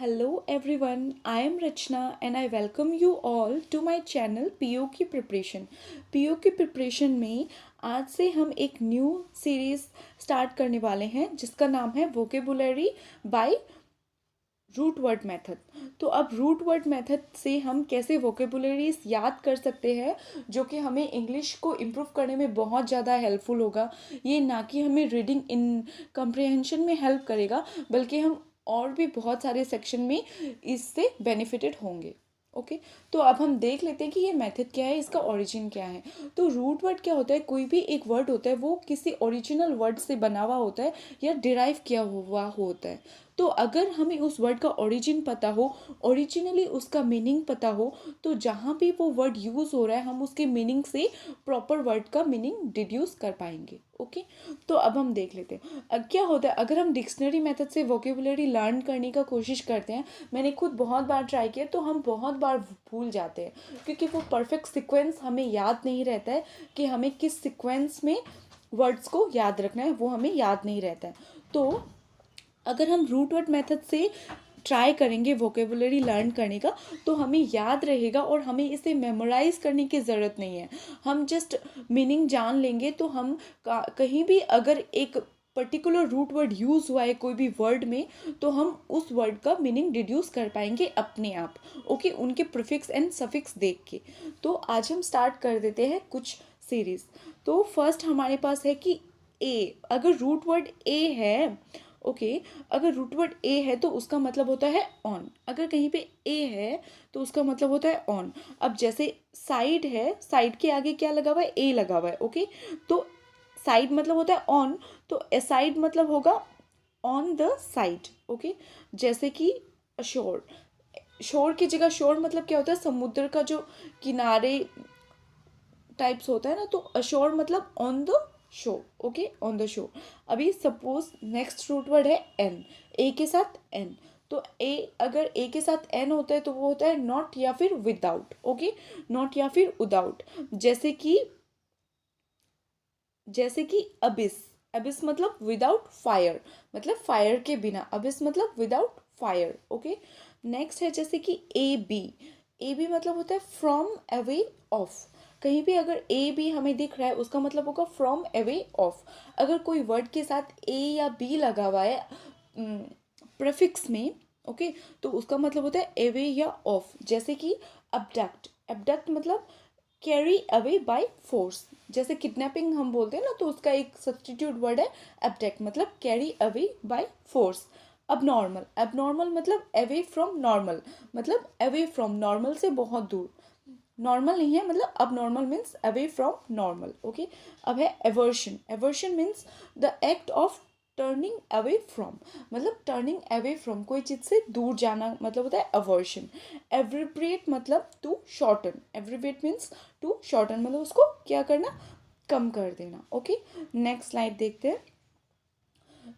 Hello everyone, I am Rachna and I welcome you all to my channel PO की preparation. PO की preparation में आज से हम एक न्यू सीरीज स्टार्ट करने वाले हैं जिसका नाम है vocabulary by root word method. तो अब रूट वर्ड मेथड से हम कैसे वोकेबुलरीज याद कर सकते हैं जो कि हमें इंग्लिश को इम्प्रूव करने में बहुत ज़्यादा हेल्पफुल होगा। ये ना कि हमें रीडिंग इन कम्प्रिहेंशन में हेल्प करेगा बल्कि हम और भी बहुत सारे सेक्शन में इससे बेनिफिटेड होंगे। ओके तो अब हम देख लेते हैं कि ये मेथड क्या है, इसका ओरिजिन क्या है। तो रूट वर्ड क्या होता है, कोई भी एक वर्ड होता है वो किसी ओरिजिनल वर्ड से बना हुआ होता है या डिराइव किया हुआ होता है। तो अगर हमें उस वर्ड का ओरिजिन पता हो, ओरिजिनली उसका मीनिंग पता हो, तो जहाँ भी वो वर्ड यूज़ हो रहा है हम उसके मीनिंग से प्रॉपर वर्ड का मीनिंग डिड्यूस कर पाएंगे। ओके तो अब हम देख लेते हैं क्या होता है अगर हम डिक्शनरी मेथड से वोकेबुलरी लर्न करने का कोशिश करते हैं। मैंने खुद बहुत बार ट्राई किया तो हम बहुत बार भूल जाते हैं क्योंकि वो परफेक्ट सीक्वेंस हमें याद नहीं रहता है कि हमें किस सीक्वेंस में वर्ड्स को याद रखना है, वो हमें याद नहीं रहता है। तो अगर हम रूट वर्ड मेथड से ट्राई करेंगे वोकेबुलरी लर्न करने का तो हमें याद रहेगा और हमें इसे मेमोराइज करने की ज़रूरत नहीं है। हम जस्ट मीनिंग जान लेंगे तो हम कहीं भी अगर एक पर्टिकुलर रूट वर्ड यूज़ हुआ है कोई भी वर्ड में तो हम उस वर्ड का मीनिंग डिड्यूस कर पाएंगे अपने आप। ओके उनके प्रीफिक्स एंड सफिक्स देख के। तो आज हम स्टार्ट कर देते हैं कुछ सीरीज़। तो फर्स्ट हमारे पास है कि ए, अगर रूट वर्ड ए है, ओके अगर रूट वर्ड ए है तो उसका मतलब होता है ऑन। अगर कहीं पे ए है तो उसका मतलब होता है ऑन। अब जैसे साइड है, साइड के आगे क्या लगा हुआ है, ए लगा हुआ है। ओके तो साइड मतलब होता है ऑन, तो साइड मतलब होगा ऑन द साइड। ओके जैसे कि शोर, शोर की जगह शोर मतलब क्या होता है, समुद्र का जो किनारे टाइप्स होता है ना, तो अशोर मतलब on the show. Okay on the show. अभी सपोज नेक्स्ट रूट वर्ड है एन, ए के साथ एन। तो ए अगर ए के साथ एन होता है तो वो होता है नॉट या फिर विदाउट। ओके नॉट या फिर विदाउट। जैसे कि अबिस, अबिस मतलब विदाउट फायर, मतलब फायर के बिना। अबिस मतलब विदाउट फायर। ओके नेक्स्ट है जैसे कि ए बी, ए बी मतलब होता है फ्रॉम अवे ऑफ। कहीं भी अगर ए बी हमें दिख रहा है उसका मतलब होगा फ्रॉम अवे ऑफ। अगर कोई वर्ड के साथ ए या बी लगा हुआ है प्रेफिक्स में, ओके तो उसका मतलब होता है अवे या ऑफ। जैसे कि अबडक्ट, अबडक्ट मतलब कैरी अवे बाय फोर्स। जैसे किडनैपिंग हम बोलते हैं ना, तो उसका एक सब्स्टिट्यूट वर्ड है एब्डक्ट, मतलब कैरी अवे बाय फोर्स। अब नॉर्मल, अब नॉर्मल मतलब अवे फ्रॉम नॉर्मल, मतलब अवे फ्रॉम नॉर्मल से बहुत दूर। नॉर्मल नहीं है, मतलब अब normal means away from normal. Okay अब है aversion, aversion means the act of turning away from, मतलब टर्निंग अवे फ्रॉम कोई चीज़ से दूर जाना मतलब होता है अवर्शन। एवरिब्रेट मतलब to shorten, abbreviate means to shorten मतलब उसको क्या करना, कम कर देना। ओके नेक्स्ट स्लाइड देखते हैं।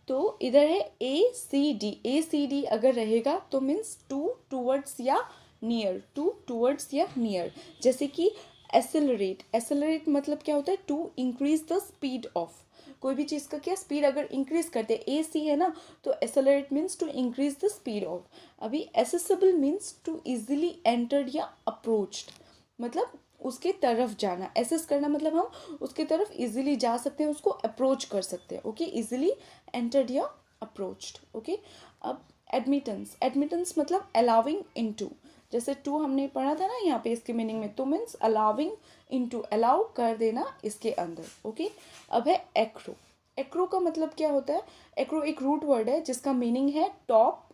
तो इधर है ए सी डी, ए सी डी अगर रहेगा तो मीन्स टू टूवर्ड्स या नियर, टू टूवर्ड्स या नियर। जैसे कि एसेलरेट, एसेलरेट मतलब क्या होता है, to increase the speed of. कोई भी चीज़ का क्या स्पीड अगर इंक्रीज करते हैं, ए सी है ना, तो accelerate means to increase the speed of. अभी accessible means to easily entered या अप्रोच्ड, मतलब उसके तरफ जाना। एसेस करना मतलब हम उसके तरफ इजीली जा सकते हैं, उसको अप्रोच कर सकते हैं। ओके इजीली एंटर्ड या अप्रोच्ड। ओके अब एडमिटेंस, एडमिटेंस मतलब अलाउिंग इनटू। जैसे टू हमने पढ़ा था ना यहाँ पे इसके मीनिंग में, तो मीन्स अलाउिंग इनटू, अलाउ कर देना इसके अंदर। ओके अब है एक्रो, एक्रो का मतलब क्या होता है, एक्रो एक रूट वर्ड है जिसका मीनिंग है टॉप,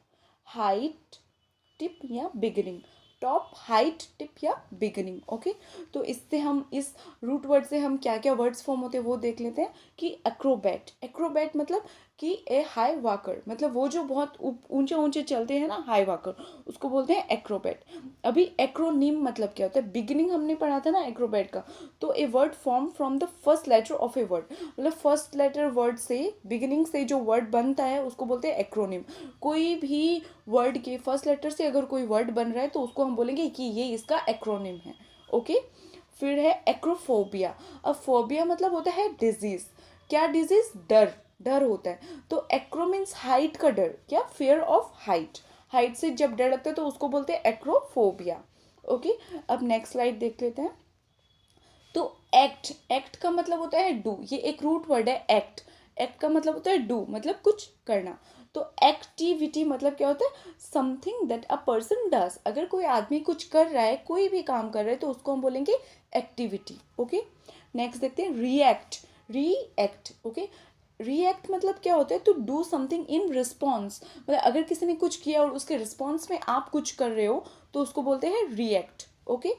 हाइट, टिप या बिगिनिंग। टॉप, हाइट, टिप या बिगिनिंग। ओके तो इससे हम इस रूट वर्ड से हम क्या क्या वर्ड्स फॉर्म होते हैं वो देख लेते हैं। कि एक्रोबैट, एक्रोबैट मतलब कि ए हाई वाकर, मतलब वो जो बहुत ऊंचे ऊंचे चलते हैं ना, हाई वाकर, उसको बोलते हैं एक्रोबैट। अभी एक्रोनिम मतलब क्या होता है, बिगिनिंग हमने पढ़ा था ना एक्रोबैट का, तो a word form from the first letter of a word, मतलब फर्स्ट लेटर वर्ड से, बिगिनिंग से जो वर्ड बनता है उसको बोलते हैं एक्रोनिम। कोई भी वर्ड के फर्स्ट लेटर से अगर कोई वर्ड बन रहा है तो उसको हम बोलेंगे कि ये इसका एक्रोनिम है। ओके फिर है एक्रोफोबिया। अब फोबिया मतलब होता है डिजीज। क्या डिजीज, डर, डर होता है। तो एक्रो मीन्स हाइट का डर, क्या, फियर ऑफ हाइट, हाइट से जब डर लगता है तो उसको बोलते हैं एक्रोफोबिया। ओके, अब नेक्स्ट स्लाइड देख लेते हैं। तो एक्ट, एक्ट का मतलब होता है डू, ये एक रूट वर्ड है एक्ट। एक्ट का मतलब होता है डू, मतलब कुछ करना। तो एक्टिविटी मतलब क्या होता है, something that a person does. अगर कोई आदमी कुछ कर रहा है, कोई भी काम कर रहा है, तो उसको हम बोलेंगे एक्टिविटी। ओके, नेक्स्ट देखते हैं रिएक्ट। रिएक्ट, ओके, रिएक्ट मतलब क्या होता है, to do something in response. मतलब अगर किसी ने कुछ किया और उसके रिस्पॉन्स में आप कुछ कर रहे हो तो उसको बोलते हैं रिएक्ट। ओके,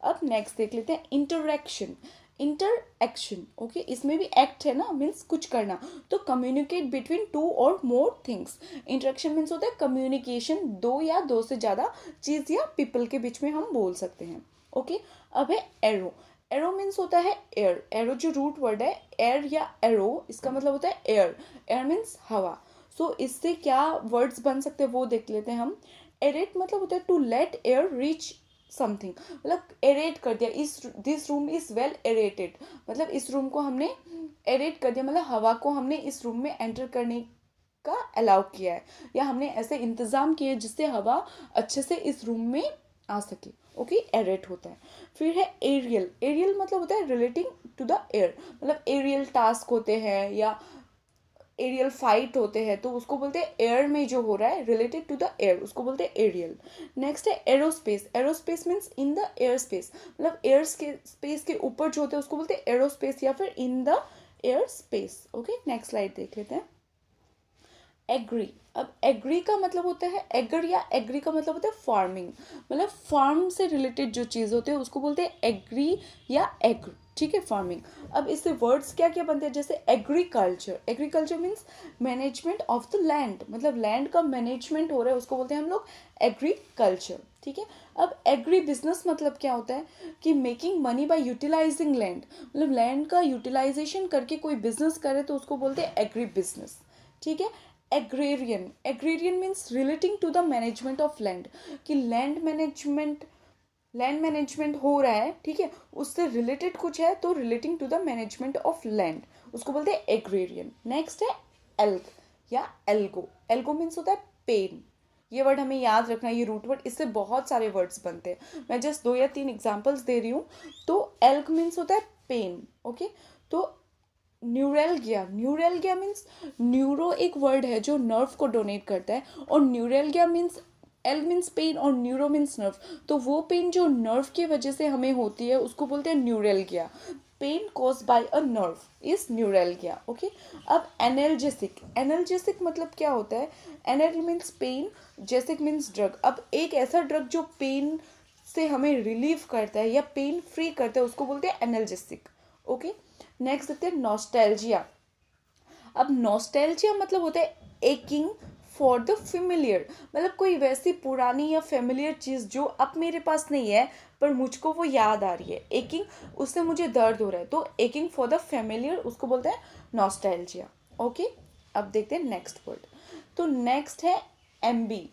अब नेक्स्ट देख लेते हैं इंटरैक्शन। इंटरएक्शन, ओके, इसमें भी एक्ट है ना, मीन्स कुछ करना। तो कम्युनिकेट बिटवीन टू और मोर थिंग्स। इंटरेक्शन मीन्स होता है कम्युनिकेशन, दो या दो से ज़्यादा चीज़ या पीपल के बीच में हम बोल सकते हैं। ओके, अब है एरो। एरो मीन्स होता है एयर। एरो जो रूट वर्ड है एयर या एरो, इसका मतलब होता है एयर। एयर मीन्स हवा। सो इससे क्या वर्ड्स बन सकते हैं वो देख लेते हैं हम। एरेट मतलब होता है to let air reach something, मतलब एरेट कर दिया, इस this room is well aerated, मतलब इस रूम को हमने एरेट कर दिया, मतलब हवा को हमने इस रूम में एंटर करने का अलाउ किया है, या हमने ऐसे इंतज़ाम किया जिससे हवा अच्छे से इस रूम में आ सके। ओके, एरेट होता है। फिर है एरियल। एरियल मतलब होता है रिलेटिंग टू द एयर, मतलब एरियल टास्क होते हैं या एरियल फाइट होते हैं, तो उसको बोलते हैं एयर में जो हो रहा है रिलेटेड टू द एयर, उसको बोलते हैं एरियल। नेक्स्ट है aerospace. Aerospace means in the air space, मतलब एयर के स्पेस के ऊपर जो होते हैं उसको बोलते हैं एरोस्पेस या फिर in the air space. Okay, next slide देख लेते हैं। एग्री। अब एग्री का मतलब होता है एगर, या एग्री का मतलब होता है फार्मिंग, मतलब फार्म से रिलेटेड जो चीज़ होती है उसको बोलते हैं एग्री या एग्र। ठीक है, फार्मिंग। अब इससे वर्ड्स क्या क्या बनते हैं, जैसे agriculture. Agriculture means management of the land, मतलब लैंड का मैनेजमेंट हो रहा है उसको बोलते हैं हम लोग एग्रीकल्चर। ठीक है, अब एग्री बिजनेस मतलब क्या होता है कि making money by utilising land, मतलब लैंड का यूटिलाइजेशन करके कोई बिजनेस करे तो उसको बोलते हैं एग्री बिजनेस। ठीक है, agrarian. Agrarian means relating to the management of land, कि लैंड मैनेजमेंट हो रहा है, ठीक है, उससे रिलेटेड कुछ है तो relating to the management of land, उसको बोलते हैं एग्रेरियन। नेक्स्ट है एल्ग या एल्गो। एल्गो मीन्स होता है पेन। ये वर्ड हमें याद रखना है, ये रूट वर्ड, इससे बहुत सारे वर्ड्स बनते हैं, मैं जस्ट 2 या 3 एग्जांपल्स दे रही हूँ। तो एल्ग मीन्स होता है पेन। ओके, तो न्यूरेल्गिया। न्यूरेल्गिया मीन्स, न्यूरो एक वर्ड है जो नर्व को डोनेट करता है, और न्यूरेल्गिया मीन्स, एल मीन्स पेन और न्यूरो मीन्स नर्व, तो वो पेन जो नर्व की वजह से हमें होती है उसको बोलते हैं neuralgia. Pain caused by a nerve is neuralgia. Okay, अब एनाल्जेसिक। एनाल्जेसिक मतलब क्या होता है, energy means pain, gesic means drug. अब एक ऐसा ड्रग जो पेन से हमें रिलीव करता है या पेन फ्री करता है उसको बोलते हैं एनाल्जेसिक। ओके, नेक्स्ट देखते हैं नॉस्टैल्जिया। अब नॉस्टैल्जिया मतलब होता है एकिंग फॉर द फेमिलियर, मतलब कोई वैसी पुरानी या फेमिलियर चीज़ जो अब मेरे पास नहीं है पर मुझको वो याद आ रही है, एकिंग, उससे मुझे दर्द हो रहा है, तो एकिंग फॉर द फेमिलियर उसको बोलते हैं नॉस्टैल्जिया। ओके, अब देखते हैं नेक्स्ट वर्ड। तो नेक्स्ट है एम्बी।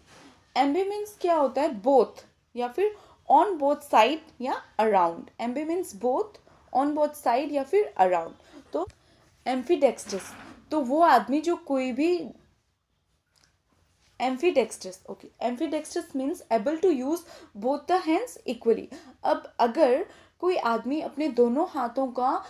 एम्बी मीन्स क्या होता है, बोथ या फिर ऑन बोथ साइड या around. Ambi means both, on both side या फिर अराउंड। तो एम्फीडेक्स्ट्रस, तो वो आदमी जो कोई भी, ambidextrous. Okay, ambidextrous means able to use both the hands equally. अब अगर कोई आदमी अपने दोनों हाथों का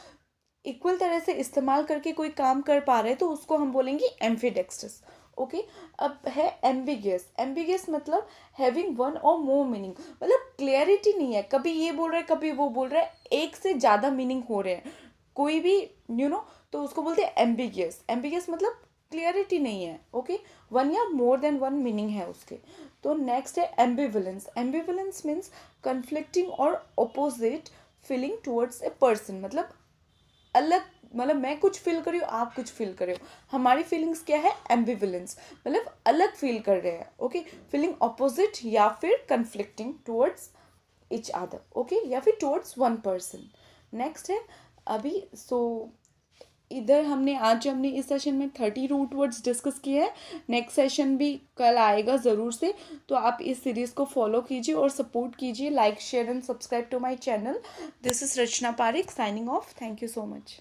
इक्वल तरह से इस्तेमाल करके कोई काम कर पा रहे हैं तो उसको हम बोलेंगे एम्फीडेक्स्ट्रस। ओके, अब है एम्बिगियस। एम्बिगियस मतलब हैविंग वन और मोर मीनिंग, मतलब क्लियरिटी नहीं है, कभी ये बोल रहा है कभी वो बोल रहा है, एक से ज़्यादा मीनिंग हो रहे हैं कोई भी, तो उसको बोलते हैं एम्बिगियस। एम्बिगियस मतलब क्लियरिटी नहीं है। ओके, वन या मोर देन वन मीनिंग है उसके। तो नेक्स्ट है एम्बिवलेंस। एम्बिवलेंस मीन्स कन्फ्लिक्टिंग और opposite feeling towards a person, मतलब अलग, मतलब मैं कुछ फील कर रही हूँ आप कुछ फील कर रहे हो, हमारी फीलिंग्स क्या है, एम्बिवलेंस, मतलब अलग फील कर रहे हैं। ओके, फीलिंग अपोजिट या फिर conflicting towards each other. Okay, या फिर टुवर्ड्स वन पर्सन। नेक्स्ट है अभी, इधर हमने इस सेशन में 30 रूट वर्ड्स डिस्कस किए हैं। नेक्स्ट सेशन भी कल आएगा ज़रूर से, तो आप इस सीरीज़ को फॉलो कीजिए और सपोर्ट कीजिए, like share and subscribe to my channel. This is Rachna Pareek signing off, thank you so much.